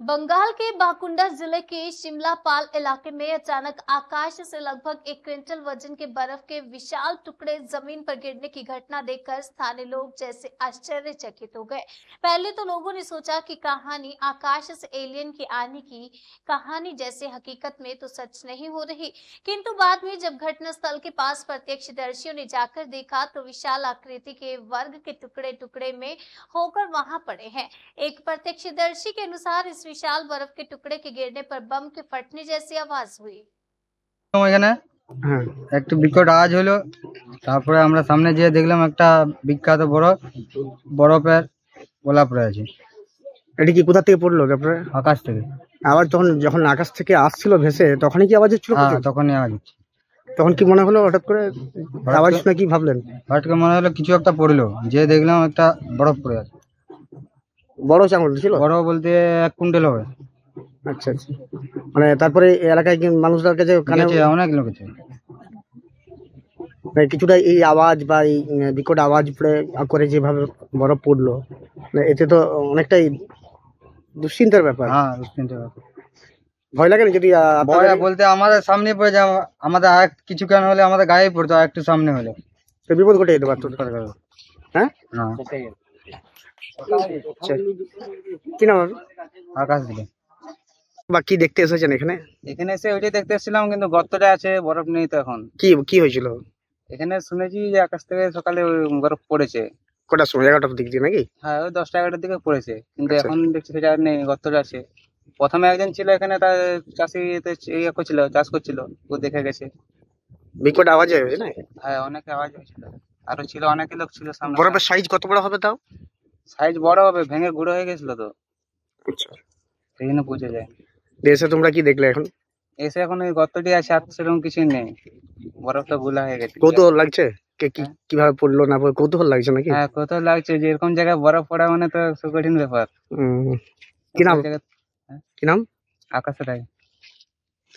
बंगाल के बाकुंडा जिले के शिमलापाल इलाके में अचानक आकाश से लगभग 1 क्विंटल वजन के बर्फ के विशाल टुकड़े जमीन पर गिरने की घटना देखकर स्थानीय लोग जैसे आश्चर्यचकित हो गए। पहले तो लोगों ने सोचा कि कहानी आकाश से एलियन के आने की कहानी जैसे, हकीकत में तो सच नहीं हो रही। किंतु बाद में जब घटनास्थल के पास प्रत्यक्षदर्शियों ने जाकर देखा तो विशाल आकृति के वर्ग के टुकड़े टुकड़े में होकर वहां पड़े हैं। एक प्रत्यक्षदर्शी के अनुसार इस विशाल बर्फ के टुकड़े के गिरने पर बम के फटने जैसी आवाज हुई। এখানে একটু বিকট আওয়াজ হলো। তারপরে আমরা সামনে যেয়ে দেখলাম একটা বিখ্যাত বরফের গোলা পড়ে আছে এটা কি কোথা থেকে পড়লো আপনার? আকাশ থেকে। আওয়াজ যখন আকাশ থেকে আসছিল ভেসে তখনই কি আওয়াজ হচ্ছিল? হ্যাঁ, তখনই আওয়াজ হচ্ছে। তখন কি মনে হলো হঠাৎ করে আওয়াজ শুনে কি ভাবলেন? হঠাৎ করে মনে হলো কিছু একটা পড়লো, যে দেখলাম একটা বরফ পড়ে আছে। বড় চাঙড় ছিল? বড় বলতে 1 কুইন্টাল হবে। আচ্ছা আচ্ছা। মানে তারপরে এই এলাকায় মানুষদের কাছে কানে অনেক লোক আছে। কিছুটা এই আওয়াজ বা এই বিকট আওয়াজ করে যেভাবে বরফ পড়লো, এতে তো অনেকটাই দুশ্চিন্তার ব্যাপার। হ্যাঁ, দুশ্চিন্তার ব্যাপার। ভয় লাগে না? যদি ভয় বলতে আমাদের সামনে পড়ে যায়, আমাদের আর কিছু কেন হলে আমাদের গায়ে পড়তো, আর একটু সামনে হলে তো বিপদ ঘটে যেতে পারতো। হ্যাঁ, আচ্ছা। কি নাম? আকাশ দিলে। বা কি দেখতে এসেছেন এখানে? এখানে এসে ওইটাই দেখতে এসেছিলাম, কিন্তু গর্তটা আছে, বরফ নেই তো এখন। কি হয়েছিল এখানে? শুনেছি যে আকাশ থেকে সকালে বরফ পড়েছে। কটার সময়? 11টার দিক দিয়ে নাকি? হ্যাঁ, ওই 10টা 11টার দিকে পড়েছে, কিন্তু আচ্ছা। এখন দেখছি সেটা আর নেই, গর্তটা আছে। প্রথমে একজন ছিল এখানে, তার চাষি করছিল, চাষ করছিল, ও দেখে গেছে। বিকট আওয়াজ হয়েছে না? হ্যাঁ, অনেক আওয়াজ হয়েছিল, আরো ছিল, অনেক লোক ছিল সামনে। বরফের সাইজ কত বড় হবে তাও? সাইজ বড় হবে, ভেঙে গুঁড়ো হয়ে গেছিল তো, আচ্ছা, সেই জন্য বুঝে যায়। দেশে তোমরা কি দেখলে এখন? এসে এখন ওই গর্তটি আছে, আর সেরকম কিছুই নেই, বরফটা গুলা হয়ে গেছে। কৌতূহল লাগছে কিভাবে পড়লো না পড়লো, কৌতূহল লাগছে নাকি? হ্যাঁ, কৌতূহল লাগছে, যে এরকম জায়গায় বরফ পড়া মানে তো কঠিন ব্যাপার। কি নাম? হ্যাঁ? কি নাম? আকাশ রায়।